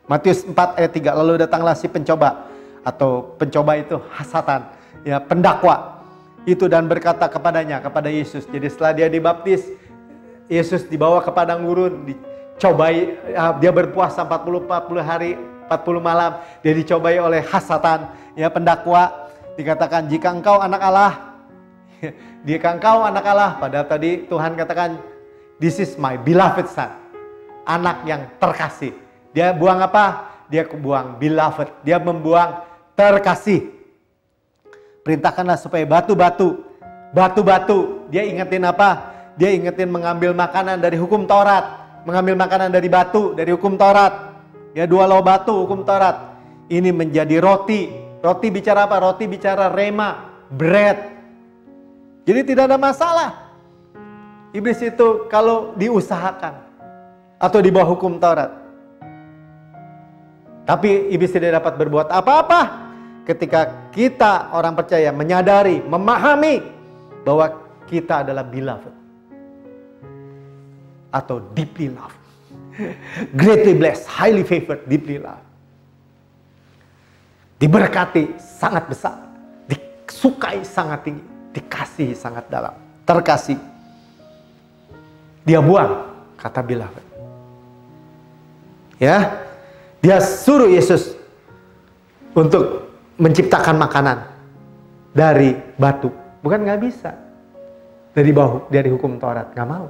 Matius 4 ayat 3, lalu datanglah si pencoba, atau pencoba itu Satan, ya, pendakwa itu, dan berkata kepadanya, kepada Yesus. Jadi setelah dia dibaptis, Yesus dibawa ke padang gurun, dicobai, dia berpuasa 40 hari 40 malam, dia dicobai oleh Satan, ya, pendakwa. Dikatakan, jika engkau anak Allah, jika engkau anak Allah, padahal tadi Tuhan katakan, this is my beloved son, anak yang terkasih. Dia buang apa? Dia buang beloved, dia membuang terkasih. Perintahkanlah supaya batu-batu, dia ingetin apa? Dia ingetin mengambil makanan dari hukum Taurat, mengambil makanan dari batu, dari hukum Taurat. Ya, 2 loh batu hukum Taurat. Ini menjadi roti. Roti bicara apa? Roti bicara rema, bread. Jadi tidak ada masalah. Iblis itu kalau diusahakan atau di bawah hukum Taurat. Tapi iblis tidak dapat berbuat apa-apa ketika kita orang percaya menyadari, memahami bahwa kita adalah beloved atau deeply loved, greatly blessed, highly favored, deeply loved. Diberkati sangat besar, disukai sangat tinggi, dikasihi sangat dalam, terkasih. Dia buang kata beloved. Ya, dia suruh Yesus untuk menciptakan makanan dari batu. Bukan nggak bisa, dari hukum Taurat, nggak mau.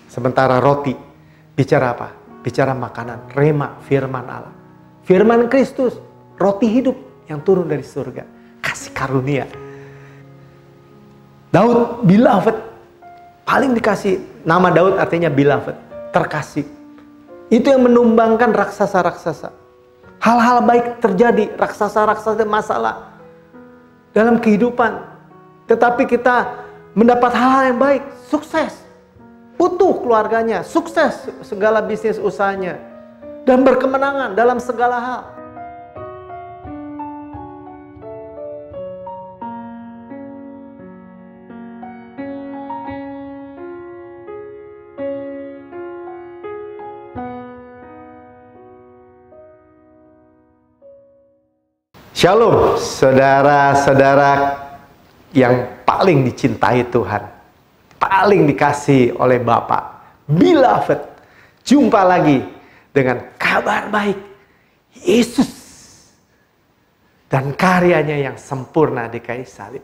Sementara roti bicara apa? Bicara makanan, rema, firman Allah, firman Kristus, roti hidup yang turun dari surga, kasih karunia. Daud beloved, paling dikasih. Nama Daud artinya beloved, terkasih. Itu yang menumbangkan raksasa-raksasa. Hal-hal baik terjadi, raksasa-raksasa masalah dalam kehidupan. Tetapi kita mendapat hal-hal yang baik, sukses, utuh keluarganya, sukses segala bisnis usahanya, dan berkemenangan dalam segala hal. Shalom, saudara-saudara yang paling dicintai Tuhan, paling dikasihi oleh Bapa, beloved. Jumpa lagi dengan kabar baik, Yesus dan karyanya yang sempurna di kayu salib.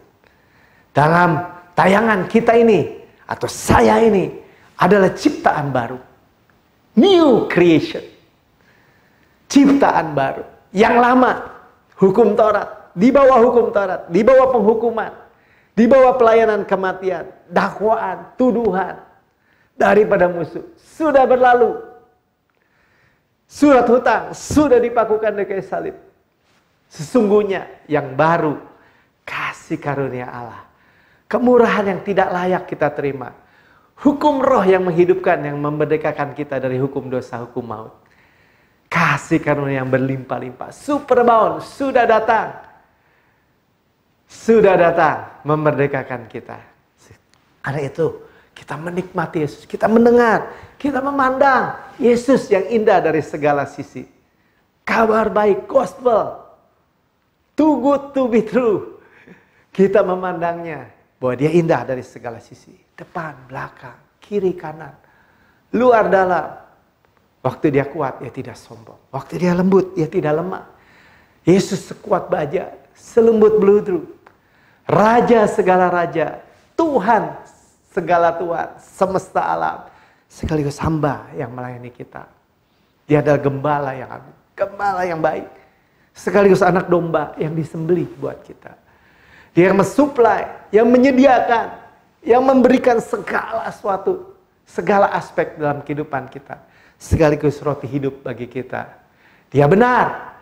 Dalam tayangan kita ini, atau saya ini, adalah ciptaan baru, new creation, ciptaan baru. Yang lama hukum Taurat, di bawah hukum Taurat, di bawah penghukuman, di bawah pelayanan kematian, dakwaan, tuduhan daripada musuh, sudah berlalu. Surat hutang sudah dipakukan di kayu salib. Sesungguhnya yang baru, kasih karunia Allah, kemurahan yang tidak layak kita terima, hukum roh yang menghidupkan, yang memerdekakan kita dari hukum dosa, hukum maut. Kasih karunia yang berlimpah-limpah, superabound, sudah datang. Sudah datang memerdekakan kita. Karena itu kita menikmati Yesus, kita mendengar, kita memandang Yesus yang indah dari segala sisi. Kabar baik, gospel, too good to be true. Kita memandangnya bahwa dia indah dari segala sisi. Depan, belakang, kiri, kanan, luar, dalam. Waktu dia kuat, dia tidak sombong. Waktu dia lembut, dia tidak lemah. Yesus sekuat baja, selembut beludru. Raja segala raja, Tuhan segala Tuhan, semesta alam, sekaligus hamba yang melayani kita. Dia adalah gembala yang baik, sekaligus anak domba yang disembelih buat kita. Dia yang mensuplai, yang menyediakan, yang memberikan segala sesuatu, segala aspek dalam kehidupan kita, sekaligus roti hidup bagi kita. Dia benar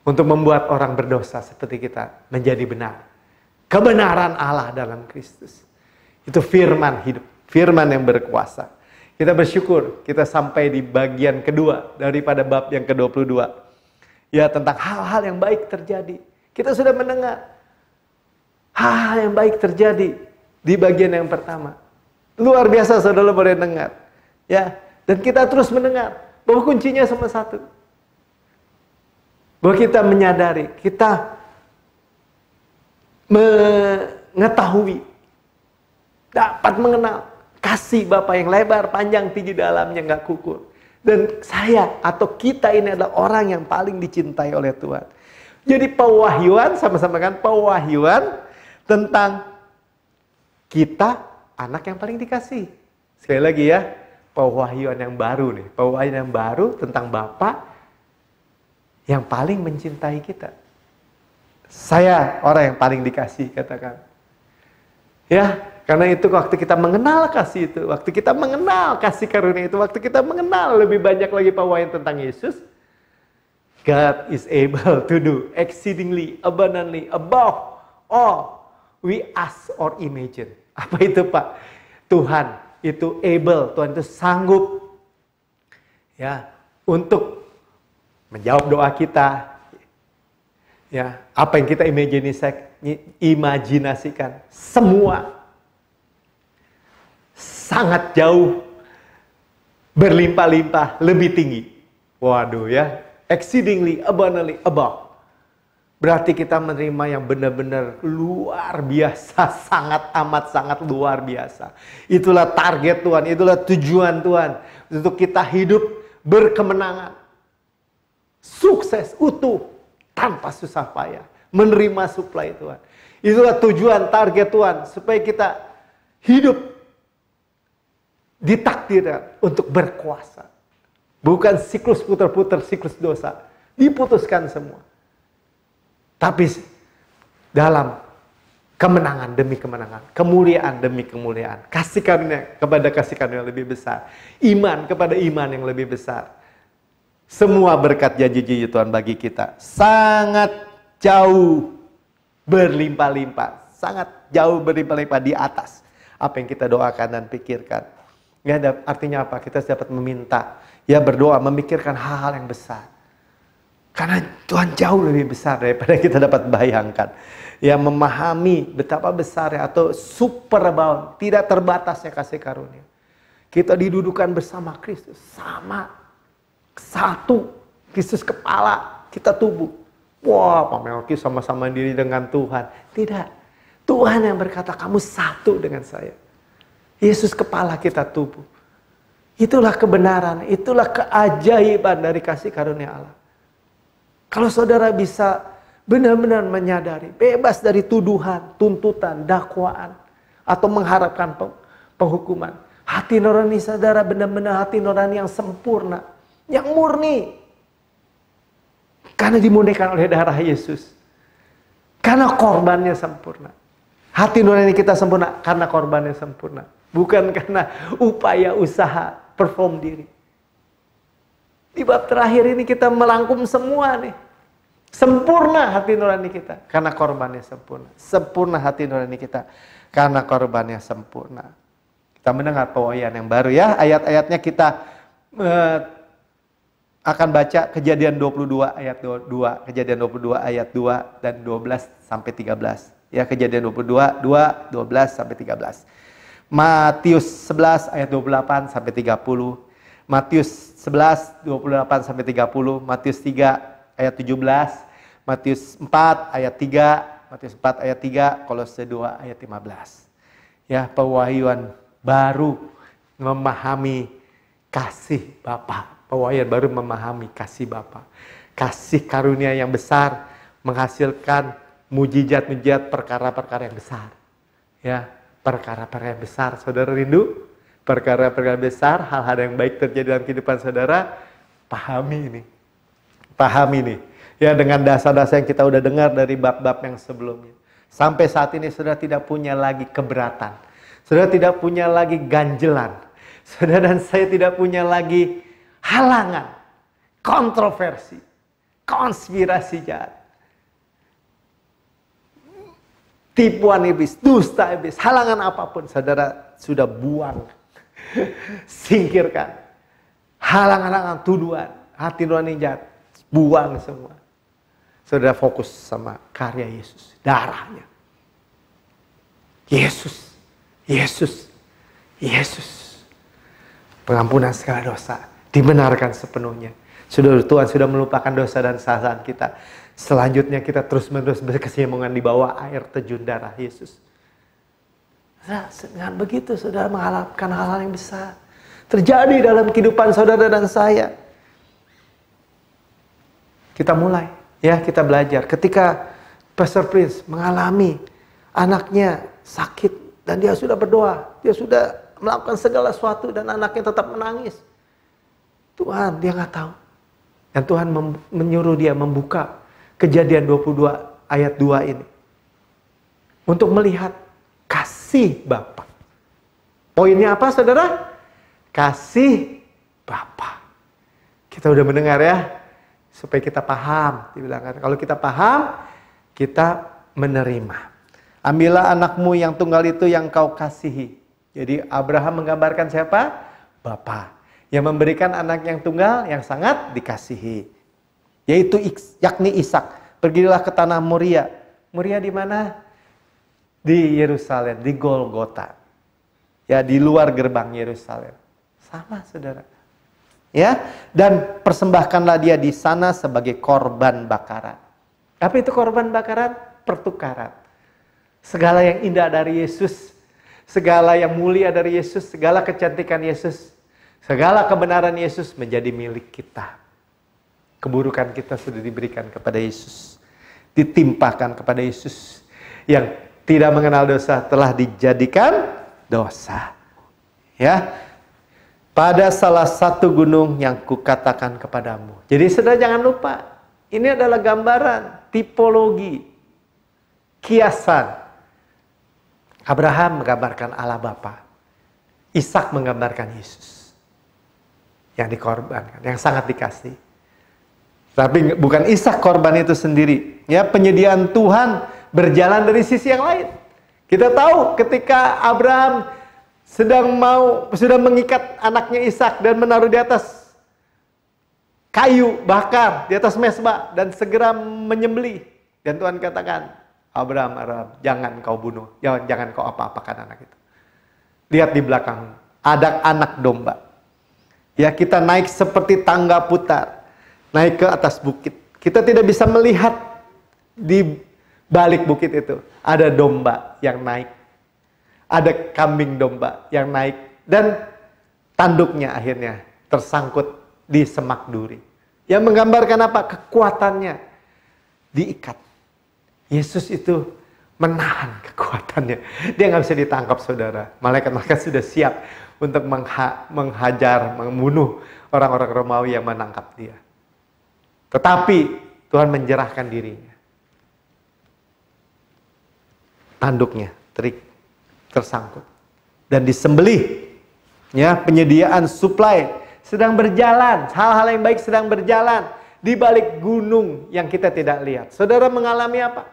untuk membuat orang berdosa seperti kita menjadi benar. Kebenaran Allah dalam Kristus. Itu firman hidup, firman yang berkuasa. Kita bersyukur kita sampai di bagian kedua daripada bab yang ke-22. Ya, tentang hal-hal yang baik terjadi. Kita sudah mendengar hal-hal yang baik terjadi di bagian yang pertama. Luar biasa saudara boleh dengar. Ya, dan kita terus mendengar Bahwa kuncinya cuma satu. Bahwa kita menyadari, kita mengetahui, dapat mengenal kasih Bapa yang lebar, panjang, tinggi, dalamnya nggak kukur. Dan saya atau kita ini adalah orang yang paling dicintai oleh Tuhan. Jadi pewahyuan, sama-sama kan, pewahyuan tentang kita anak yang paling dikasih. Sekali lagi ya, pewahyuan yang baru nih. Pewahyuan yang baru tentang Bapa yang paling mencintai kita. Saya orang yang paling dikasih, katakan. Ya, karena itu waktu kita mengenal kasih itu, waktu kita mengenal kasih karunia itu, waktu kita mengenal lebih banyak lagi pewahyuan tentang Yesus, God is able to do exceedingly abundantly above all we ask or imagine. Apa itu, Pak? Tuhan itu able, Tuhan itu sanggup ya untuk menjawab doa kita. Ya, apa yang kita imajinasikan, semua sangat jauh, berlimpah-limpah, lebih tinggi. Waduh ya, exceedingly abundantly above. Berarti kita menerima yang benar-benar luar biasa, sangat amat sangat luar biasa. Itulah target Tuhan, itulah tujuan Tuhan untuk kita hidup berkemenangan, sukses, utuh, tanpa susah payah, menerima suplai Tuhan. Itulah tujuan, target Tuhan, supaya kita hidup ditakdirkan untuk berkuasa. Bukan siklus putar-putar, siklus dosa. Diputuskan semua. Tapi dalam kemenangan demi kemenangan, kemuliaan demi kemuliaan, kasih karunia kepada kasih karunia yang lebih besar, iman kepada iman yang lebih besar. Semua berkat janji-janji Tuhan bagi kita sangat jauh berlimpah-limpah, sangat jauh berlimpah-limpah di atas apa yang kita doakan dan pikirkan. Nggak ada artinya apa? Kita dapat meminta, ya berdoa, memikirkan hal-hal yang besar. Karena Tuhan jauh lebih besar daripada kita dapat bayangkan. Ya, memahami betapa besarnya atau super abound, tidak terbatasnya kasih karunia. Kita didudukan bersama Kristus, sama. Satu, Kristus kepala, kita tubuh. Wah, Pak Melki sama-sama diri dengan Tuhan. Tidak, Tuhan yang berkata kamu satu dengan saya. Yesus kepala, kita tubuh. Itulah kebenaran, itulah keajaiban dari kasih karunia Allah. Kalau saudara bisa benar-benar menyadari, bebas dari tuduhan, tuntutan, dakwaan, atau mengharapkan penghukuman. Hati nurani saudara benar-benar hati nurani yang sempurna. Yang murni. Karena dimurnikan oleh darah Yesus. Karena korbannya sempurna. Hati nurani kita sempurna karena korbannya sempurna. Bukan karena upaya usaha perform diri. Di bab terakhir ini kita melangkum semua nih. Sempurna hati nurani kita karena korbannya sempurna. Sempurna hati nurani kita karena korbannya sempurna. Kita mendengar pewahyuan yang baru ya. Ayat-ayatnya kita akan baca Kejadian 22 ayat 2, Kejadian 22 ayat 2 dan 12 sampai 13. Ya, Kejadian 22, 2, 12 sampai 13. Matius 11 ayat 28 sampai 30. Matius 11 28 sampai 30. Matius 3 ayat 17. Matius 4 ayat 3. Matius 4 ayat 3. Kolose 2 ayat 15. Ya, pewahyuan baru memahami kasih Bapa. Pewahyuan baru memahami kasih Bapa. Kasih karunia yang besar menghasilkan mujizat-mujizat, perkara-perkara yang besar. Ya, perkara-perkara yang besar. Saudara rindu? Perkara-perkara besar, hal-hal yang baik terjadi dalam kehidupan saudara. Pahami ini. Pahami ini. Ya, dengan dasar-dasar yang kita udah dengar dari bab-bab yang sebelumnya. Sampai saat ini saudara tidak punya lagi keberatan. Saudara tidak punya lagi ganjelan. Saudara dan saya tidak punya lagi halangan, kontroversi, konspirasi jahat, tipuan iblis, dusta iblis, halangan apapun saudara sudah buang, singkirkan. Halangan-halangan tuduhan, hati nurani jahat, buang semua. Saudara fokus sama karya Yesus, darahnya. Yesus, Yesus, Yesus. Pengampunan segala dosa, dibenarkan sepenuhnya. Tuhan sudah melupakan dosa dan kesalahan kita. Selanjutnya kita terus-menerus berkesinambungan di bawah air terjun darah Yesus. Nah, dengan begitu saudara mengharapkan hal-hal yang besar terjadi dalam kehidupan saudara dan saya. Kita mulai, ya, kita belajar. Ketika Pastor Prince mengalami anaknya sakit dan dia sudah berdoa, dia sudah melakukan segala sesuatu dan anaknya tetap menangis. Tuhan, dia nggak tahu. Dan Tuhan menyuruh dia membuka Kejadian 22 ayat 2 ini. Untuk melihat kasih Bapa. Poinnya apa saudara? Kasih Bapa. Kita udah mendengar ya. Supaya kita paham. Dibilangkan kalau kita paham, kita menerima. Ambillah anakmu yang tunggal itu yang kau kasihi. Jadi Abraham menggambarkan siapa? Bapa. Yang memberikan anak yang tunggal yang sangat dikasihi. Yaitu yakni Ishak. Pergilah ke tanah Moria. Moria di mana? Di Yerusalem, di Golgota. Ya, di luar gerbang Yerusalem. Sama, saudara. Ya, dan persembahkanlah dia di sana sebagai korban bakaran. Apa itu korban bakaran? Pertukaran. Segala yang indah dari Yesus, segala yang mulia dari Yesus, segala kecantikan Yesus, segala kebenaran Yesus menjadi milik kita. Keburukan kita sudah diberikan kepada Yesus. Ditimpakan kepada Yesus. Yang tidak mengenal dosa telah dijadikan dosa. Ya. Pada salah satu gunung yang kukatakan kepadamu. Jadi saudara jangan lupa. Ini adalah gambaran, tipologi, kiasan. Abraham menggambarkan Allah Bapa. Ishak menggambarkan Yesus. Yang dikorbankan, yang sangat dikasih. Tapi bukan Ishak korban itu sendiri. Ya, penyediaan Tuhan berjalan dari sisi yang lain. Kita tahu ketika Abraham sudah mengikat anaknya Ishak dan menaruh di atas kayu bakar, di atas mesbah dan segera menyembelih. Dan Tuhan katakan, Abraham, jangan kau bunuh, jangan kau apa-apakan anak itu. Lihat di belakang, ada anak domba. Ya, kita naik seperti tangga putar. Naik ke atas bukit. Kita tidak bisa melihat di balik bukit itu. Ada domba yang naik. Ada kambing domba yang naik. Dan tanduknya akhirnya tersangkut di semak duri. Yang menggambarkan apa? Kekuatannya diikat. Yesus itu menahan kekuatannya. Dia nggak bisa ditangkap saudara. Malaikat-malaikat sudah siap untuk menghajar, membunuh orang-orang Romawi yang menangkap dia. Tetapi Tuhan menjerahkan dirinya. Tanduknya tersangkut. Dan disembelih. Ya, penyediaan suplai sedang berjalan. Hal-hal yang baik sedang berjalan. Di balik gunung yang kita tidak lihat. Saudara mengalami apa?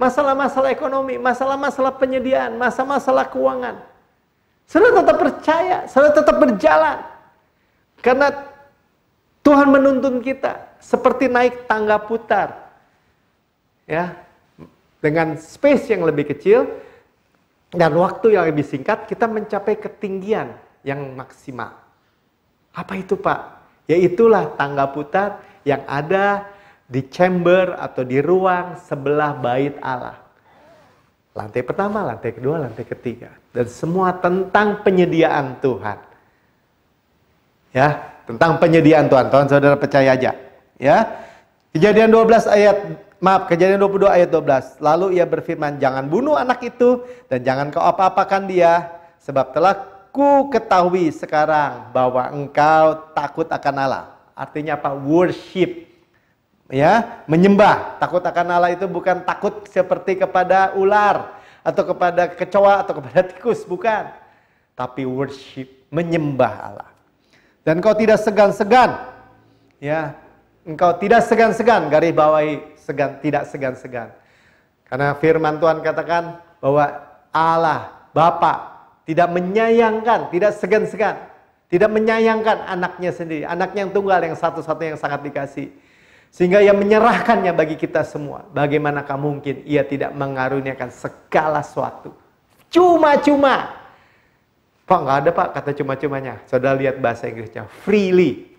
Masalah-masalah ekonomi, masalah-masalah penyediaan, masalah-masalah keuangan. Saudara tetap percaya, saudara tetap berjalan. Karena Tuhan menuntun kita. Seperti naik tangga putar. Ya, dengan space yang lebih kecil dan waktu yang lebih singkat kita mencapai ketinggian yang maksimal. Apa itu, Pak? Yaitulah tangga putar yang ada di chamber atau di ruang sebelah bait Allah. Lantai pertama, lantai kedua, lantai ketiga. Dan semua tentang penyediaan Tuhan. Ya, tentang penyediaan Tuhan. Tuhan saudara percaya aja. Ya, Kejadian 22 ayat 12. Lalu ia berfirman, jangan bunuh anak itu dan jangan kau apa-apakan dia, sebab telah ku ketahui sekarang bahwa engkau takut akan Allah. Artinya apa? Worship. Ya, menyembah. Takut akan Allah itu bukan takut seperti kepada ular atau kepada kecoa atau kepada tikus, bukan. Tapi worship, menyembah Allah. Dan kau tidak segan-segan. Ya, engkau tidak segan-segan, garis bawahi tidak segan-segan. Karena firman Tuhan katakan bahwa Allah, Bapa, tidak menyayangkan, tidak segan-segan. Tidak menyayangkan anaknya sendiri. Anaknya yang tunggal, yang satu-satunya yang sangat dikasih. Sehingga ia menyerahkannya bagi kita semua. Bagaimanakah mungkin ia tidak mengaruniakan segala sesuatu. Cuma-cuma. Pak, nggak ada Pak kata cuma-cumanya. Saudara lihat bahasa Inggrisnya, freely.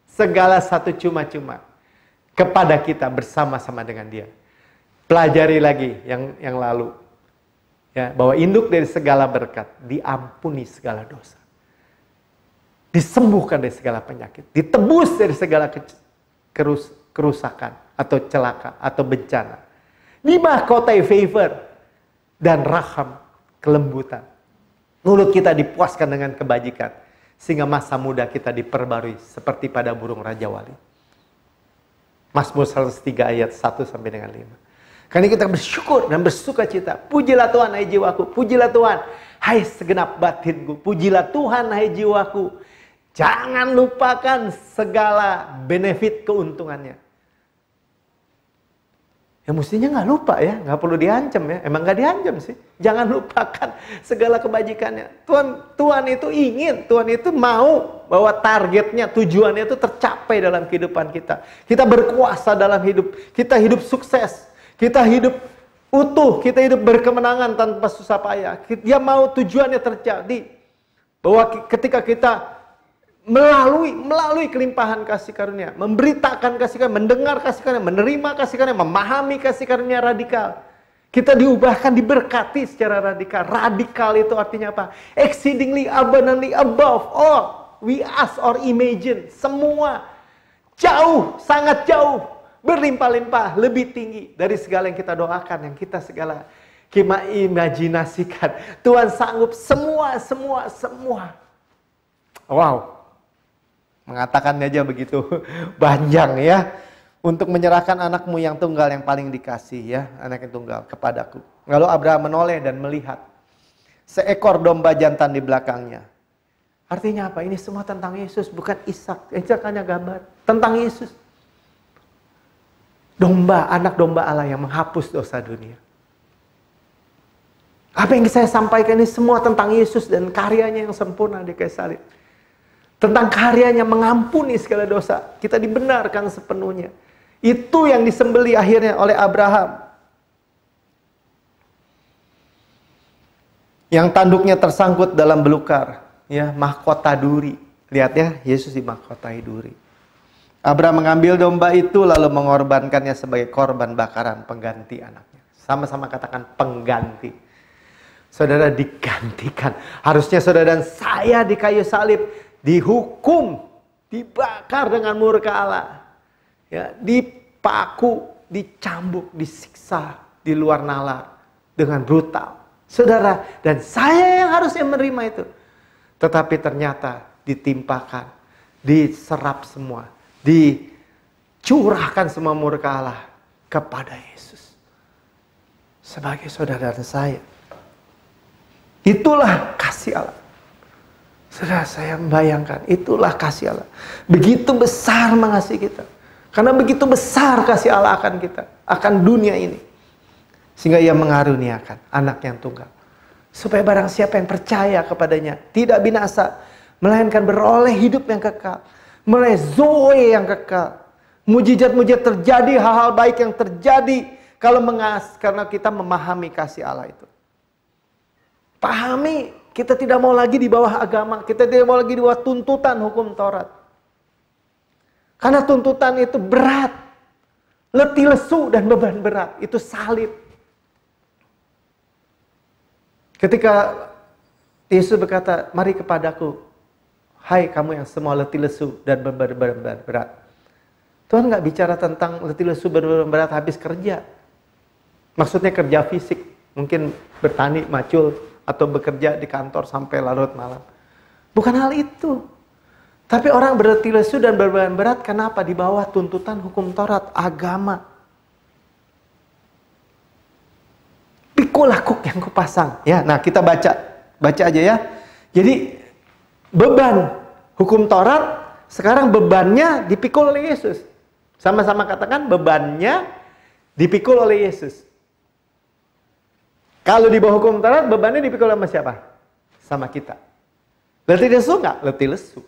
Segala satu cuma-cuma kepada kita bersama-sama dengan Dia. Pelajari lagi yang lalu. Ya, bahwa induk dari segala berkat, diampuni segala dosa. Disembuhkan dari segala penyakit, ditebus dari segala kerusakan atau celaka atau bencana. Dimahkotai favor dan raham, kelembutan. Mulut kita dipuaskan dengan kebajikan sehingga masa muda kita diperbarui seperti pada burung Raja Wali. Mazmur 103 ayat 1 sampai dengan 5. Karena kita bersyukur dan bersuka cita. Pujilah Tuhan hai jiwaku, pujilah Tuhan hai segenap batinku, pujilah Tuhan hai jiwaku. Jangan lupakan segala benefit keuntungannya. Ya mestinya nggak lupa ya, nggak perlu diancam ya. Emang nggak diancam sih. Jangan lupakan segala kebajikannya. Tuhan itu ingin, Tuhan itu mau bahwa targetnya, tujuannya itu tercapai dalam kehidupan kita. Kita berkuasa dalam hidup, kita hidup sukses, kita hidup utuh, kita hidup berkemenangan tanpa susah payah. Dia mau tujuannya terjadi. Bahwa ketika kita melalui kelimpahan kasih karunia, memberitakan kasih karunia, mendengar kasih karunia, menerima kasih karunia, memahami kasih karunia radikal, kita diubahkan, diberkati secara radikal. Radikal itu artinya apa? Exceedingly abundantly above all we ask or imagine. Semua jauh, sangat jauh, berlimpah-limpah, lebih tinggi dari segala yang kita doakan, yang kita segala kita imajinasikan. Tuhan sanggup semua. Wow. Mengatakannya aja begitu panjang ya. Untuk menyerahkan anakmu yang tunggal yang paling dikasih ya. Anak yang tunggal kepadaku. Lalu Abraham menoleh dan melihat seekor domba jantan di belakangnya. Artinya apa? Ini semua tentang Yesus, bukan Ishak. Ishak hanya gambar. Tentang Yesus. Domba, anak domba Allah yang menghapus dosa dunia. Apa yang saya sampaikan ini semua tentang Yesus dan karyanya yang sempurna di kayu salib. Tentang karyanya mengampuni segala dosa. Kita dibenarkan sepenuhnya. Itu yang disembeli akhirnya oleh Abraham. Yang tanduknya tersangkut dalam belukar. Ya, mahkota duri. Lihat ya, Yesus dimahkotai duri. Abraham mengambil domba itu lalu mengorbankannya sebagai korban bakaran pengganti anaknya. Sama-sama katakan pengganti. Saudara digantikan. Harusnya saudara dan saya di kayu salib dihukum, dibakar dengan murka Allah, ya, dipaku, dicambuk, disiksa di luar nalar dengan brutal. Saudara dan saya yang harusnya menerima itu, tetapi ternyata ditimpakan, diserap semua, dicurahkan semua murka Allah kepada Yesus sebagai saudara dan saya. Itulah kasih Allah. Saudara, saya membayangkan, itulah kasih Allah. Begitu besar mengasihi kita. Karena begitu besar kasih Allah akan kita, akan dunia ini. Sehingga Ia mengaruniakan anak yang tunggal. Supaya barang siapa yang percaya kepadanya, tidak binasa, melainkan beroleh hidup yang kekal. Meroleh zoe yang kekal. Mujizat-mujizat terjadi, hal-hal baik yang terjadi karena kita memahami kasih Allah itu. Pahami. Kita tidak mau lagi di bawah agama. Kita tidak mau lagi di bawah tuntutan hukum Taurat. Karena tuntutan itu berat. Letih lesu dan beban berat. Itu salib. Ketika Yesus berkata, mari kepadaku. Hai kamu yang semua letih lesu dan beban berat. Tuhan nggak bicara tentang letih lesu beban berat habis kerja. Maksudnya kerja fisik. Mungkin bertani, macul. Atau bekerja di kantor sampai larut malam. Bukan hal itu. Tapi orang berletih lesu dan beban berat kenapa? Di bawah tuntutan hukum Taurat, agama. Pikul lakuk yang kupasang. Ya, nah kita baca aja ya. Jadi beban hukum Taurat sekarang bebannya dipikul oleh Yesus. Sama-sama katakan bebannya dipikul oleh Yesus. Kalau di bawah hukum Taurat, bebannya dipikul sama siapa? Sama kita. Letih lesu nggak? Letih lesu.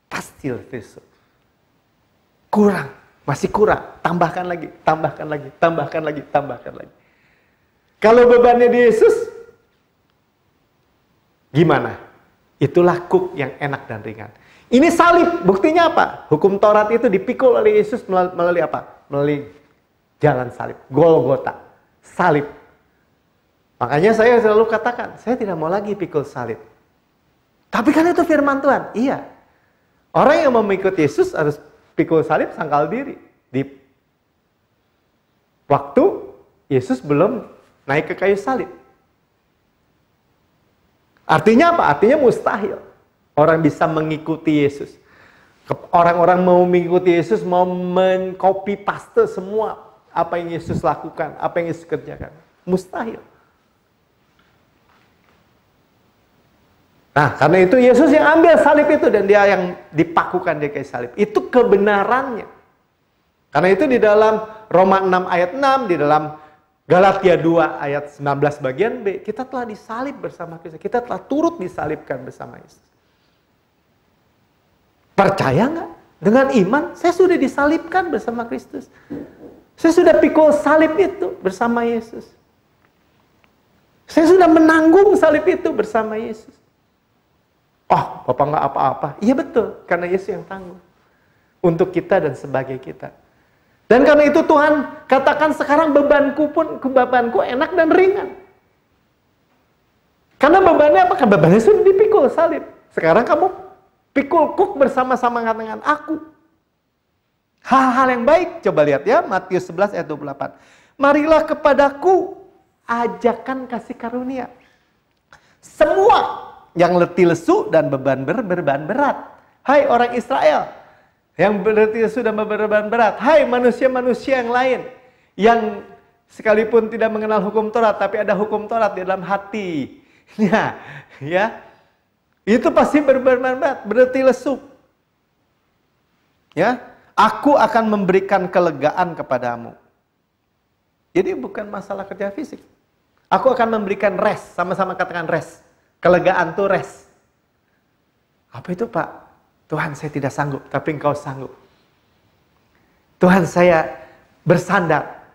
Pasti letih lesu. Kurang. Masih kurang. Tambahkan lagi. Kalau bebannya di Yesus, Gimana? Itulah kuk yang enak dan ringan. Ini salib, buktinya apa? Hukum Taurat itu dipikul oleh Yesus melalui apa? Melalui jalan salib, Golgota, salib. Makanya saya selalu katakan, saya tidak mau lagi pikul salib. Tapi kan itu firman Tuhan. Iya. Orang yang mau mengikuti Yesus harus pikul salib sangkal diri. Di waktu Yesus belum naik ke kayu salib. Artinya apa? Artinya mustahil orang bisa mengikuti Yesus. Orang-orang mau mengikuti Yesus, mau mengcopy paste semua apa yang Yesus lakukan, apa yang Yesus kerjakan. Mustahil. Nah, karena itu Yesus yang ambil salib itu dan dia yang dipakukan di kayu salib. Itu kebenarannya. Karena itu di dalam Roma 6 ayat 6, di dalam Galatia 2 ayat 19 bagian B, kita telah disalib bersama Kristus. Kita telah turut disalibkan bersama Yesus. Percaya nggak? Dengan iman, saya sudah disalibkan bersama Kristus. Saya sudah pikul salib itu bersama Yesus. Saya sudah menanggung salib itu bersama Yesus. Oh, Bapak nggak apa-apa. Iya betul, karena Yesus yang tanggung. Untuk kita dan sebagai kita. Dan karena itu Tuhan katakan sekarang bebanku enak dan ringan. Karena bebannya apa? Kan bebannya sudah dipikul salib. Sekarang kamu pikul kuk bersama-sama dengan aku. Hal-hal yang baik. Coba lihat ya, Matius 11 ayat 28. Marilah kepadaku, ajakan kasih karunia. Semua yang letih lesu dan beban berat. Hai orang Israel, yang letih lesu dan beban berat. Hai manusia-manusia yang lain, yang sekalipun tidak mengenal hukum Taurat, tapi ada hukum Taurat di dalam hati. Ya. Itu pasti beban berat, berletih lesu. Ya, aku akan memberikan kelegaan kepadamu. Jadi bukan masalah kerja fisik. Aku akan memberikan rest, sama-sama katakan rest. Kelegaan tuh rest. Apa itu Pak? Tuhan saya tidak sanggup, tapi Engkau sanggup. Tuhan saya bersandar.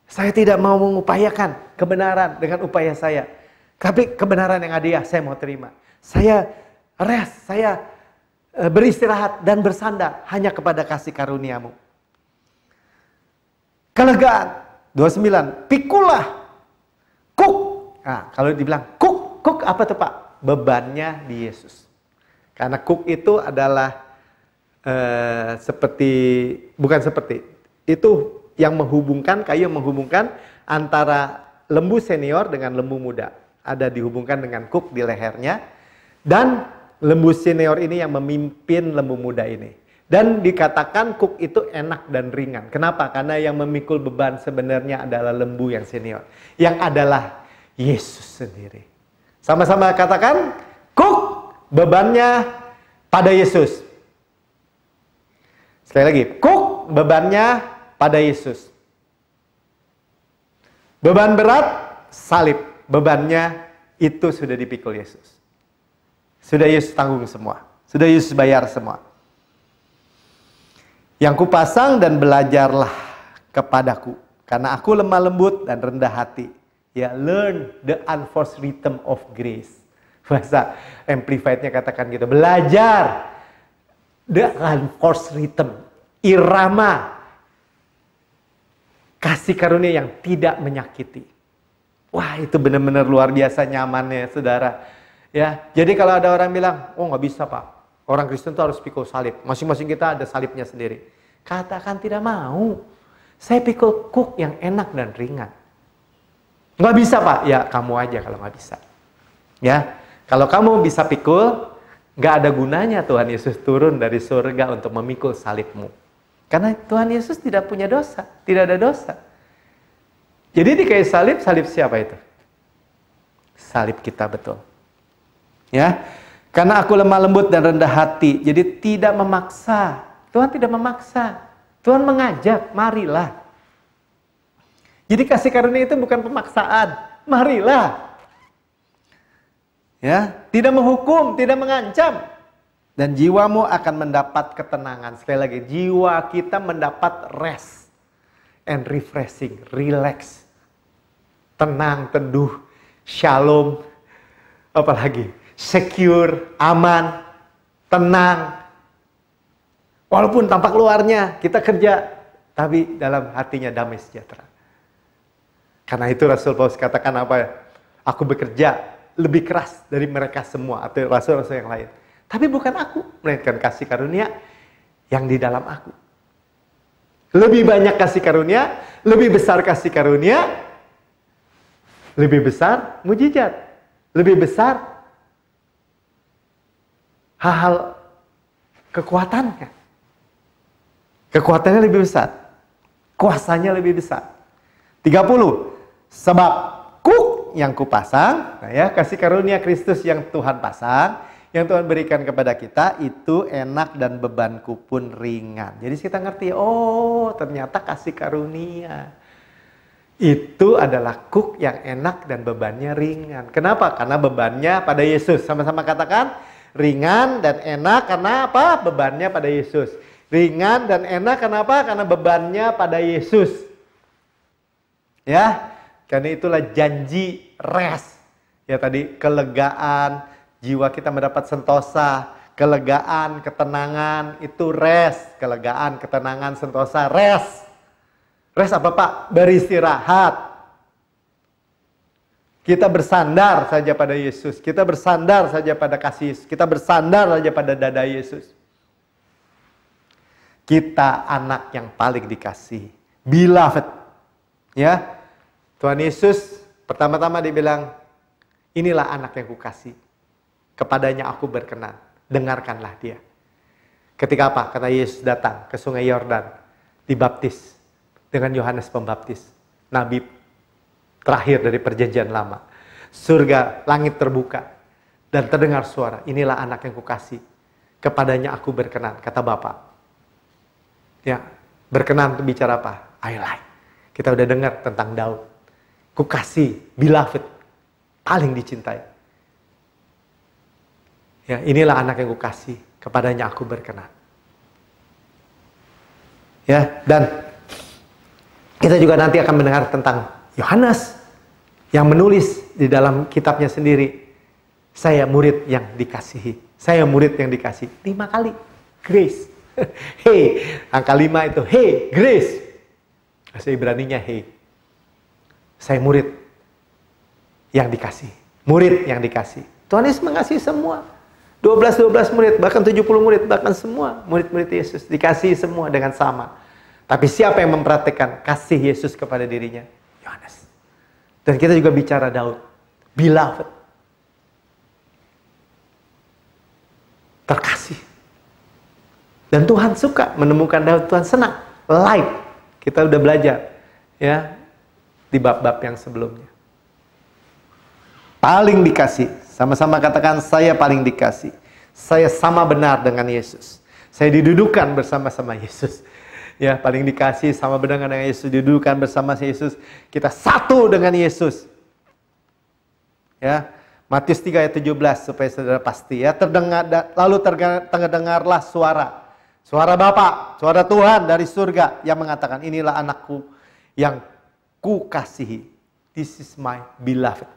Saya tidak mau mengupayakan kebenaran dengan upaya saya. Tapi kebenaran yang hadiah saya mau terima. Saya rest, saya beristirahat dan bersandar hanya kepada kasih karuniamu. Kelegaan, 29, pikulah kuk. Nah, kalau dibilang kuk apa tuh Pak? Bebannya di Yesus. Karena kuk itu adalah itu yang menghubungkan, kayu yang menghubungkan antara lembu senior dengan lembu muda. Ada dihubungkan dengan kuk di lehernya. Dan lembu senior ini yang memimpin lembu muda ini. Dan dikatakan kuk itu enak dan ringan. Kenapa? Karena yang memikul beban sebenarnya adalah lembu yang senior. Yang adalah Yesus sendiri. Sama-sama katakan, kuk bebannya pada Yesus. Sekali lagi, kuk bebannya pada Yesus. Beban berat, salib. Bebannya itu sudah dipikul Yesus. Sudah Yesus tanggung semua. Sudah Yesus bayar semua. Yang kupasang dan belajarlah kepadaku. Karena aku lemah lembut dan rendah hati. Ya, learn the unforced rhythm of grace. Bahasa Amplified-nya katakan gitu. Belajar the unforced rhythm. Irama kasih karunia yang tidak menyakiti. Wah, itu benar-benar luar biasa nyamannya, saudara. Ya, jadi kalau ada orang bilang, oh nggak bisa Pak, orang Kristen itu harus pikul salib. Masing-masing kita ada salibnya sendiri. Katakan tidak mau. Saya pikul kuk yang enak dan ringan. Nggak bisa Pak, ya kamu aja kalau nggak bisa. Ya, kalau kamu bisa pikul, nggak ada gunanya Tuhan Yesus turun dari surga untuk memikul salibmu. Karena Tuhan Yesus tidak punya dosa, tidak ada dosa. Jadi di kayu salib, salib siapa itu? Salib kita betul. Ya, karena aku lemah lembut dan rendah hati, jadi tidak memaksa. Tuhan tidak memaksa. Tuhan mengajak, marilah. Jadi kasih karunia itu bukan pemaksaan, marilah. Ya, tidak menghukum, tidak mengancam. Dan jiwamu akan mendapat ketenangan. Sekali lagi, jiwa kita mendapat rest and refreshing, relax. Tenang, teduh, shalom. Apalagi secure, aman, tenang. Walaupun tampak luarnya kita kerja, tapi dalam hatinya damai sejahtera. Karena itu Rasul Paulus katakan apa? Aku bekerja lebih keras dari mereka semua atau rasul-rasul yang lain. Tapi bukan aku, melainkan kasih karunia yang di dalam aku. Lebih banyak kasih karunia, lebih besar kasih karunia, lebih besar mujizat, lebih besar hal-hal kekuatannya. Kekuatannya lebih besar, kuasanya lebih besar. 30. Sebab kuk yang kupasang, nah ya, kasih karunia Kristus yang Tuhan pasang, yang Tuhan berikan kepada kita itu enak dan bebanku pun ringan. Jadi kita ngerti, oh ternyata kasih karunia itu adalah kuk yang enak dan bebannya ringan. Kenapa? Karena bebannya pada Yesus. Sama-sama katakan, ringan dan enak karena apa? Bebannya pada Yesus. Ringan dan enak kenapa? Karena bebannya pada Yesus. Ya, karena itulah janji rest. Ya tadi kelegaan, jiwa kita mendapat sentosa, kelegaan, ketenangan, itu rest. Kelegaan, ketenangan, sentosa, rest. Rest apa Pak? Beristirahat. Kita bersandar saja pada Yesus. Kita bersandar saja pada kasih Yesus. Kita bersandar saja pada dada Yesus. Kita anak yang paling dikasih. Beloved. Ya. Tuhan Yesus pertama-tama dibilang, inilah anak yang kukasih. Kepadanya aku berkenan. Dengarkanlah dia. Ketika apa? Kata Yesus datang ke sungai Yordan. Dibaptis dengan Yohanes Pembaptis. Nabi terakhir dari perjanjian lama. Surga, langit terbuka. Dan terdengar suara. Inilah anak yang kukasih. Kepadanya aku berkenan. Kata Bapa. Ya, berkenan untuk bicara apa? I like. Kita udah dengar tentang Daud. Kukasih, beloved, paling dicintai. Ya, inilah anak yang kukasih, kepadanya aku berkenan. Ya, dan kita juga nanti akan mendengar tentang Yohanes yang menulis di dalam kitabnya sendiri. Saya murid yang dikasihi. Saya murid yang dikasih. 5 kali. Grace. Hey, angka 5 itu hey, grace. Bahasa Ibraninya hey. Saya murid yang dikasih. Murid yang dikasih. Tuhan Yesus mengasihi semua. 12 murid, bahkan 70 murid, bahkan semua murid-murid Yesus dikasihi semua dengan sama. Tapi siapa yang mempraktikkan kasih Yesus kepada dirinya? Yohanes. Dan kita juga bicara Daud. Beloved. Terkasih. Dan Tuhan suka menemukan Daud. Tuhan senang. Like. Kita udah belajar. Ya. Di bab-bab yang sebelumnya. Paling dikasih. Sama-sama katakan, saya paling dikasih. Saya sama benar dengan Yesus. Saya didudukan bersama-sama Yesus. Ya, paling dikasih sama benar dengan Yesus. Didudukan bersama Yesus. Kita satu dengan Yesus. Ya, Matius 3 ayat 17 supaya saudara pasti ya. Terdengarlah suara. Suara Bapa, suara Tuhan dari surga yang mengatakan, inilah anakku yang ku kasihi. This is my beloved.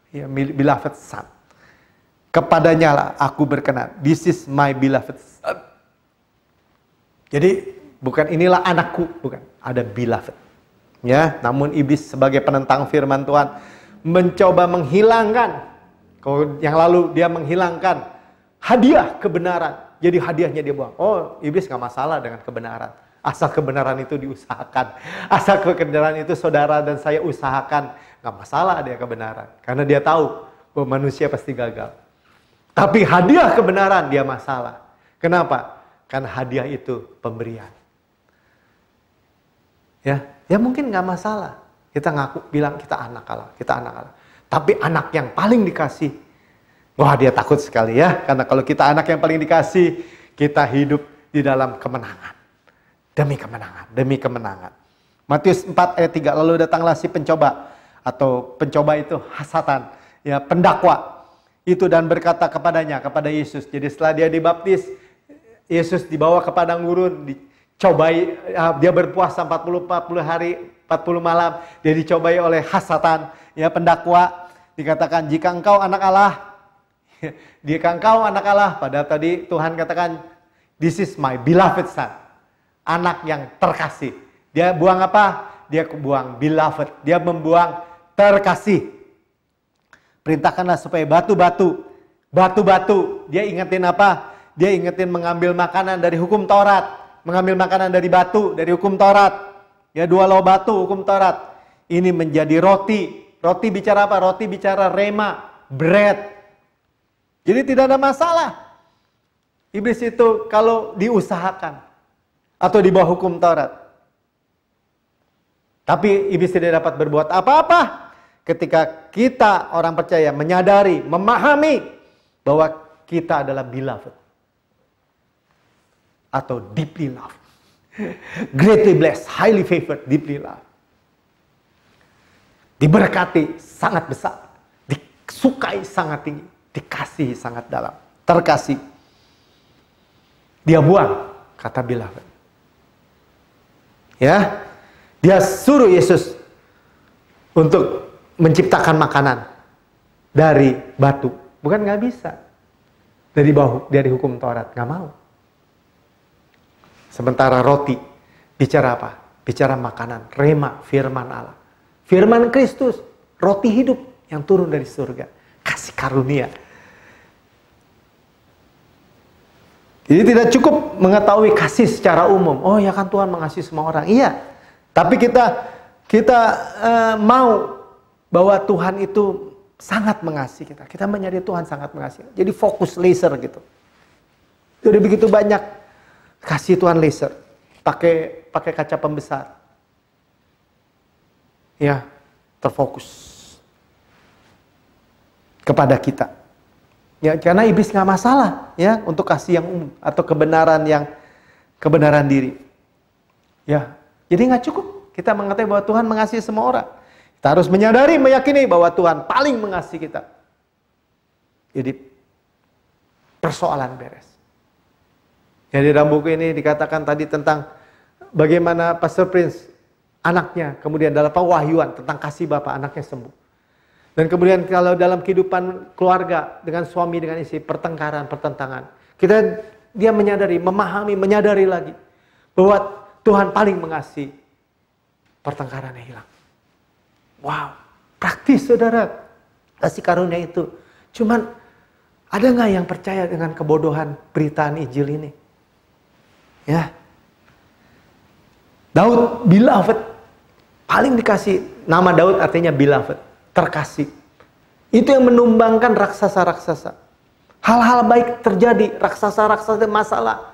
Ya, beloved son. Kepadanya lah aku berkenan. This is my beloved son. Jadi bukan inilah anakku, bukan. Ada beloved. Ya, namun iblis sebagai penentang firman Tuhan mencoba menghilangkan. Kalau yang lalu dia menghilangkan hadiah kebenaran. Jadi hadiahnya dia buang. Oh, iblis gak masalah dengan kebenaran. Asal kebenaran itu diusahakan. Asal kebenaran itu saudara dan saya usahakan. Gak masalah dia kebenaran. Karena dia tahu bahwa manusia pasti gagal. Tapi hadiah kebenaran dia masalah. Kenapa? Karena hadiah itu pemberian. Ya mungkin gak masalah. Kita ngaku bilang kita anak Allah. Kita anak Allah. Tapi anak yang paling dikasih. Wah, dia takut sekali ya. Karena kalau kita anak yang paling dikasih, kita hidup di dalam kemenangan. Demi kemenangan, demi kemenangan. Matius 4 ayat 3, lalu datanglah si pencoba. Atau pencoba itu Satan, ya, pendakwa. Itu dan berkata kepadanya, kepada Yesus. Jadi setelah dia dibaptis, Yesus dibawa ke padang gurun, dicobai, dia berpuasa 40 hari, 40 malam. Dia dicobai oleh Satan, ya, pendakwa. Dikatakan jika engkau anak Allah. Jika engkau anak Allah. Padahal tadi Tuhan katakan, this is my beloved son. Anak yang terkasih. Dia buang apa? Dia buang beloved. Dia membuang terkasih. Perintahkanlah supaya batu-batu. Dia ingetin apa? Dia ingetin mengambil makanan dari hukum Taurat. Mengambil makanan dari batu, dari hukum Taurat. Ya, 2 loh batu, hukum Taurat. Ini menjadi roti. Roti bicara apa? Roti bicara rema, bread. Jadi tidak ada masalah. Iblis itu kalau diusahakan. Atau di bawah hukum Taurat. Tapi iblis tidak dapat berbuat apa-apa. Ketika kita orang percaya menyadari, memahami bahwa kita adalah beloved. Atau deeply loved. Greatly blessed, highly favored, deeply loved. Diberkati sangat besar. Disukai sangat tinggi. Dikasihi sangat dalam. Terkasih. Dia buang kata beloved. Ya. Dia suruh Yesus untuk menciptakan makanan dari batu. Bukan nggak bisa. Dari hukum Taurat. Nggak mau. Sementara roti, bicara apa? Bicara makanan, rema, firman Allah. Firman Kristus, roti hidup yang turun dari surga. Kasih karunia. Jadi tidak cukup mengetahui kasih secara umum. Oh ya kan Tuhan mengasihi semua orang. Iya, tapi kita mau bahwa Tuhan itu sangat mengasihi kita. Kita menyadari Tuhan sangat mengasihi. Jadi fokus laser gitu. Jadi begitu banyak kasih Tuhan laser, pakai kaca pembesar, ya terfokus kepada kita. Ya karena iblis nggak masalah, ya untuk kasih yang umum atau kebenaran diri. Ya jadi nggak cukup kita mengatakan bahwa Tuhan mengasihi semua orang. Kita harus menyadari, meyakini bahwa Tuhan paling mengasihi kita. Jadi persoalan beres. Jadi dalam buku ini dikatakan tadi tentang bagaimana Pastor Prince, anaknya, kemudian dalam pewahyuan tentang kasih Bapa, anaknya sembuh. Dan kemudian kalau dalam kehidupan keluarga, dengan suami, dengan istri, pertengkaran, pertentangan. Dia menyadari, memahami, menyadari lagi bahwa Tuhan paling mengasihi, pertengkarannya hilang. Wow, praktis saudara, kasih karunia itu. Cuman, ada nggak yang percaya dengan kebodohan beritaan Injil ini? Ya, Daud beloved, paling dikasih. Nama Daud artinya beloved, terkasih. Itu yang menumbangkan raksasa-raksasa. Hal-hal baik terjadi, raksasa-raksasa masalah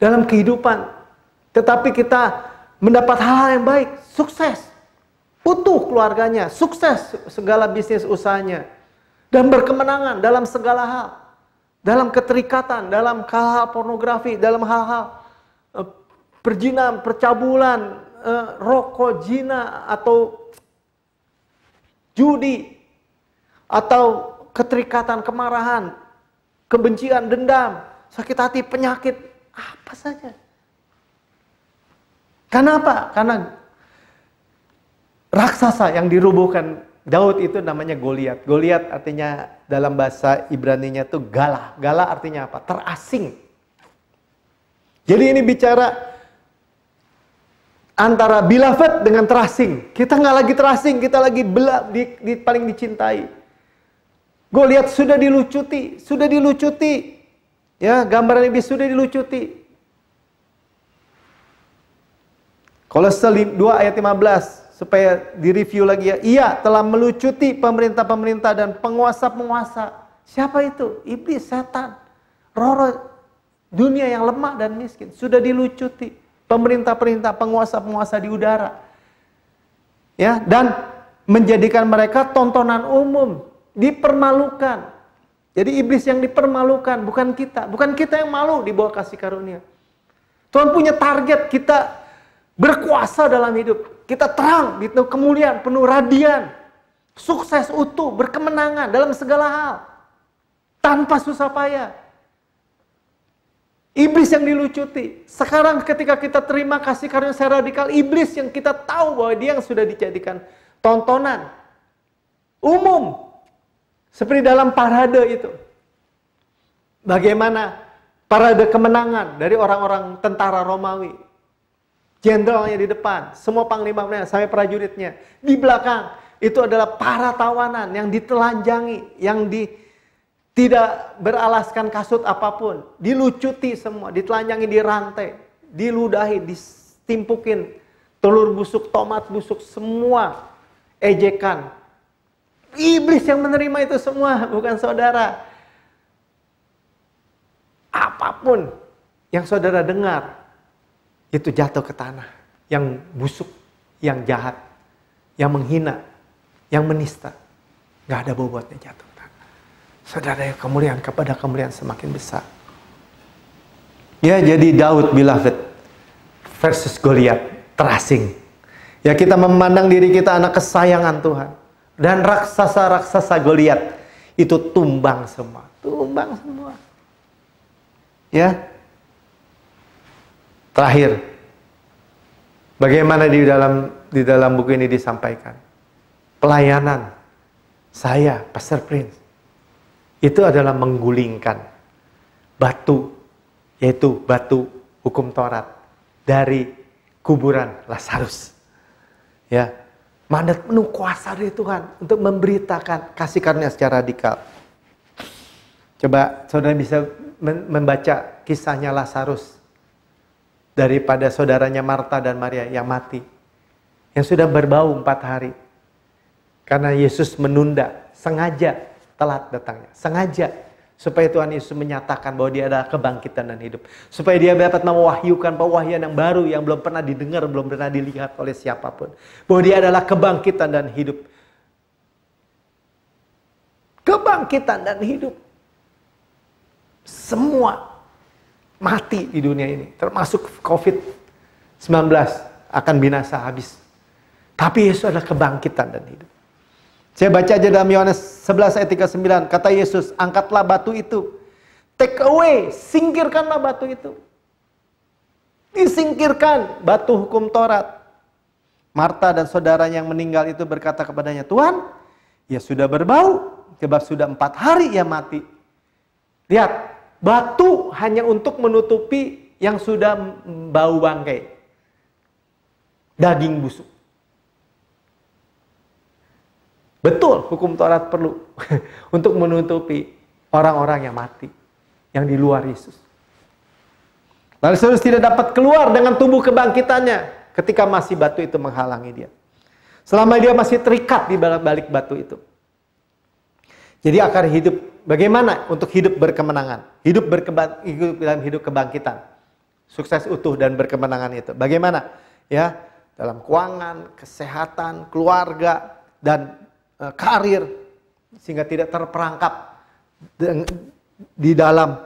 dalam kehidupan. Tetapi kita mendapat hal-hal yang baik, sukses, utuh keluarganya, sukses segala bisnis usahanya, dan berkemenangan dalam segala hal. Dalam keterikatan, dalam hal-hal pornografi, dalam hal-hal perjinan, percabulan, rokok, zina, atau judi, atau keterikatan, kemarahan, kebencian, dendam, sakit hati, penyakit, apa saja. Kenapa? Karena raksasa yang dirubuhkan Daud itu namanya Goliat. Goliat artinya dalam bahasa Ibrani-nya itu galah. Galah artinya apa? Terasing. Jadi ini bicara antara beloved dengan terasing. Kita nggak lagi terasing, kita lagi paling dicintai. Goliat sudah dilucuti. Ya, gambaran iblis sudah dilucuti. Kolose 2 ayat 15. Supaya direview lagi ya. Ia telah melucuti pemerintah-pemerintah dan penguasa-penguasa. Siapa itu? Iblis, setan. Roh-roh dunia yang lemah dan miskin. Sudah dilucuti. Pemerintah-pemerintah, penguasa-penguasa di udara. Ya, dan menjadikan mereka tontonan umum. Dipermalukan. Jadi iblis yang dipermalukan, bukan kita. Bukan kita yang malu di bawah kasih karunia. Tuhan punya target kita berkuasa dalam hidup. Kita terang, gitu, kemuliaan, penuh radian, sukses, utuh, berkemenangan dalam segala hal. Tanpa susah payah. Iblis yang dilucuti. Sekarang ketika kita terima kasih karunia secara radikal, iblis yang kita tahu bahwa dia yang sudah dijadikan tontonan. umum. Seperti dalam parade itu. Bagaimana parade kemenangan dari orang-orang tentara Romawi. Jenderalnya di depan, semua panglima sampai prajuritnya. Di belakang itu adalah para tawanan yang ditelanjangi, yang tidak beralaskan kasut apapun. Dilucuti semua, ditelanjangi, dirantai, diludahi, ditimpukin telur busuk, tomat busuk, semua ejekan. Iblis yang menerima itu semua, bukan saudara. Apapun yang saudara dengar, itu jatuh ke tanah. Yang busuk, yang jahat, yang menghina, yang menista. Gak ada bobotnya jatuh ke tanah. Saudara, kemuliaan kepada kemuliaan semakin besar. Ya, jadi Daud beloved versus Goliat, terasing. Ya, kita memandang diri kita anak kesayangan Tuhan. Dan raksasa-raksasa Goliat itu tumbang semua. Tumbang semua. Ya. Terakhir. Bagaimana di dalam buku ini disampaikan? Pelayanan saya, Pastor Prince, itu adalah menggulingkan batu, yaitu batu hukum Taurat dari kuburan Lazarus. Ya. Mandat penuh kuasa dari Tuhan untuk memberitakan kasih karunia secara radikal. Coba saudara bisa membaca kisahnya Lazarus daripada saudaranya Marta dan Maria yang mati, yang sudah berbau 4 hari karena Yesus menunda, sengaja telat datangnya, sengaja supaya Tuhan Yesus menyatakan bahwa dia adalah kebangkitan dan hidup, supaya dia dapat mewahyukan pewahyuan yang baru yang belum pernah didengar, belum pernah dilihat oleh siapapun, bahwa dia adalah kebangkitan dan hidup. Kebangkitan dan hidup. Semua mati di dunia ini, termasuk COVID-19 akan binasa habis. Tapi Yesus adalah kebangkitan dan hidup. Saya baca aja dalam Yohanes 11 ayat 39. Kata Yesus, angkatlah batu itu. Take away, singkirkanlah batu itu. Disingkirkan batu hukum Taurat. Marta dan saudaranya yang meninggal itu berkata kepadanya, Tuhan, ya sudah berbau, sebab sudah 4 hari ia mati. Lihat, batu hanya untuk menutupi yang sudah bau bangkai. Daging busuk. Betul, hukum Taurat perlu untuk menutupi orang-orang yang mati, yang di luar Yesus. Lazarus tidak dapat keluar dengan tubuh kebangkitannya ketika masih batu itu menghalangi dia. Selama dia masih terikat di balik batu itu. Jadi akar hidup, bagaimana untuk hidup berkemenangan? Hidup dalam hidup kebangkitan. Sukses utuh dan berkemenangan itu. Bagaimana? Ya, dalam keuangan, kesehatan, keluarga, dan karir, sehingga tidak terperangkap di dalam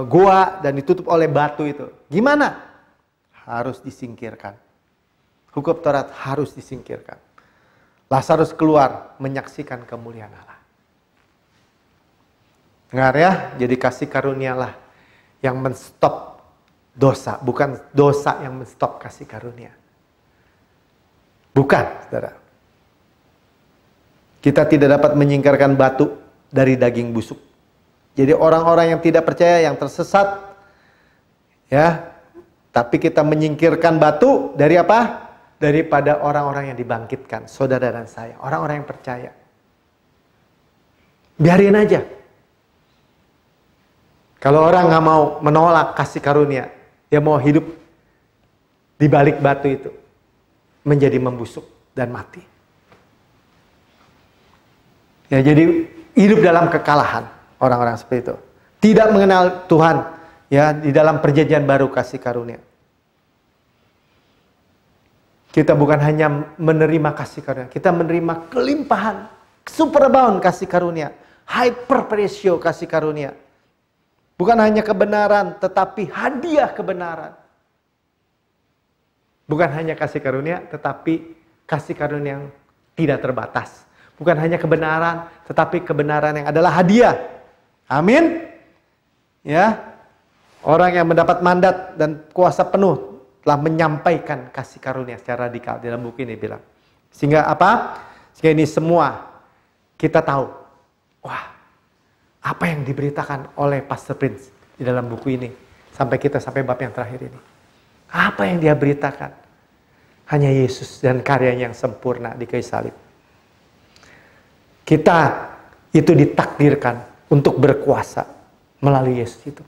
gua dan ditutup oleh batu itu. Gimana? Harus disingkirkan. Hukum Taurat harus disingkirkan. Lazarus keluar menyaksikan kemuliaan Allah. Dengar ya, jadi kasih karunialah yang menstop dosa, bukan dosa yang menstop kasih karunia. Bukan, saudara. Kita tidak dapat menyingkirkan batu dari daging busuk. Jadi orang-orang yang tidak percaya, yang tersesat, ya, tapi kita menyingkirkan batu dari apa? Daripada orang-orang yang dibangkitkan, saudara dan saya, orang-orang yang percaya. Biarin aja. Kalau orang nggak mau menolak kasih karunia, dia mau hidup di balik batu itu, menjadi membusuk dan mati. Ya, jadi hidup dalam kekalahan orang-orang seperti itu. Tidak mengenal Tuhan, ya, di dalam perjanjian baru kasih karunia. Kita bukan hanya menerima kasih karunia, kita menerima kelimpahan, superabound kasih karunia, hyper precio kasih karunia. Bukan hanya kebenaran, tetapi hadiah kebenaran. Bukan hanya kasih karunia, tetapi kasih karunia yang tidak terbatas. Bukan hanya kebenaran, tetapi kebenaran yang adalah hadiah. Amin. Ya. Orang yang mendapat mandat dan kuasa penuh telah menyampaikan kasih karunia secara radikal dalam buku ini bilang. Sehingga apa? Sehingga ini semua kita tahu, wah, apa yang diberitakan oleh Pastor Prince di dalam buku ini, sampai bab yang terakhir ini. Apa yang dia beritakan? Hanya Yesus dan karyanya yang sempurna di kayu salib. Kita itu ditakdirkan untuk berkuasa melalui Yesus itu.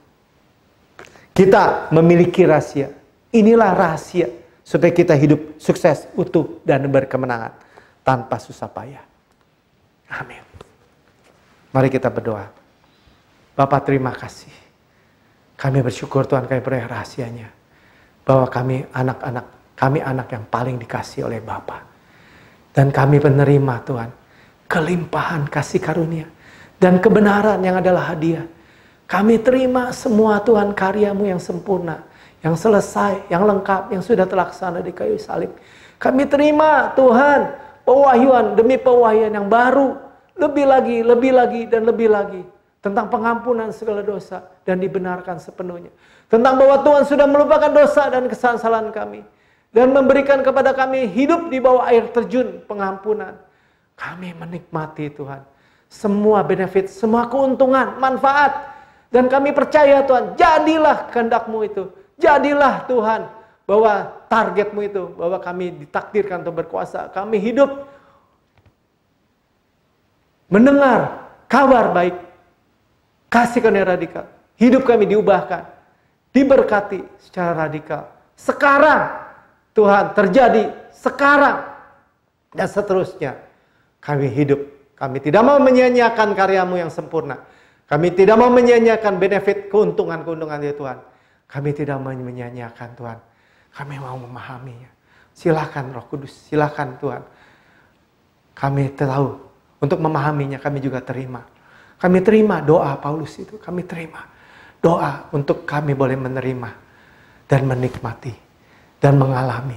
Kita memiliki rahasia. Inilah rahasia supaya kita hidup sukses, utuh, dan berkemenangan tanpa susah payah. Amin. Mari kita berdoa. Bapa, terima kasih. Kami bersyukur Tuhan, kami peroleh rahasianya. Bahwa kami anak yang paling dikasih oleh Bapa. Dan kami menerima Tuhan, kelimpahan kasih karunia. Dan kebenaran yang adalah hadiah. Kami terima semua Tuhan karyamu yang sempurna. Yang selesai, yang lengkap, yang sudah terlaksana di kayu salib. Kami terima Tuhan, pewahyuan demi pewahyuan yang baru. Lebih lagi, dan lebih lagi. Tentang pengampunan segala dosa dan dibenarkan sepenuhnya. Tentang bahwa Tuhan sudah melupakan dosa dan kesalahan kami. Dan memberikan kepada kami hidup di bawah air terjun pengampunan. Kami menikmati Tuhan. Semua benefit, semua keuntungan, manfaat. Dan kami percaya Tuhan, jadilah kehendak-Mu itu. Jadilah Tuhan, bahwa target-Mu itu, bahwa kami ditakdirkan untuk berkuasa. Kami hidup mendengar kabar baik, kasih karunia radikal. Hidup kami diubahkan, diberkati secara radikal. Sekarang, Tuhan, terjadi sekarang. Dan seterusnya, kami hidup. Kami tidak mau menyia-nyiakan karyamu yang sempurna. Kami tidak mau menyia-nyiakan benefit, keuntungan-keuntungan ya Tuhan. Kami tidak mau menyia-nyiakan Tuhan. Kami mau memahaminya. Silakan Roh Kudus, silakan Tuhan. Kami tahu. Untuk memahaminya kami juga terima. Kami terima doa Paulus itu. Kami terima doa untuk kami boleh menerima dan menikmati dan mengalami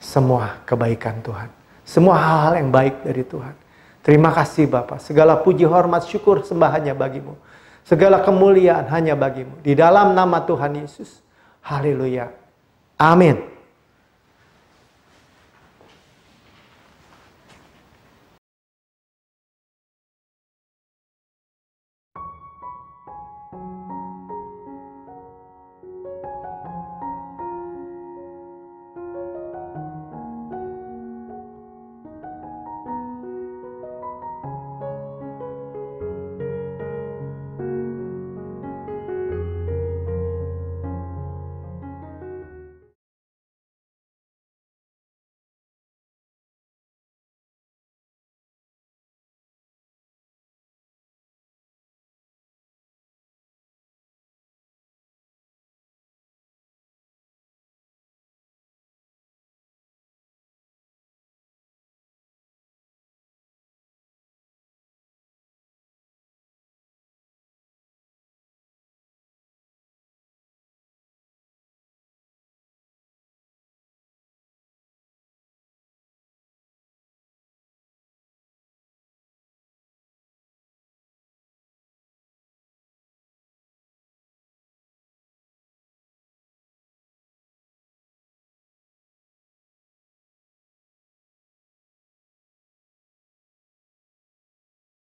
semua kebaikan Tuhan. Semua hal-hal yang baik dari Tuhan. Terima kasih Bapa. Segala puji, hormat, syukur, sembah hanya bagimu. Segala kemuliaan hanya bagimu. Di dalam nama Tuhan Yesus. Haleluya. Amin.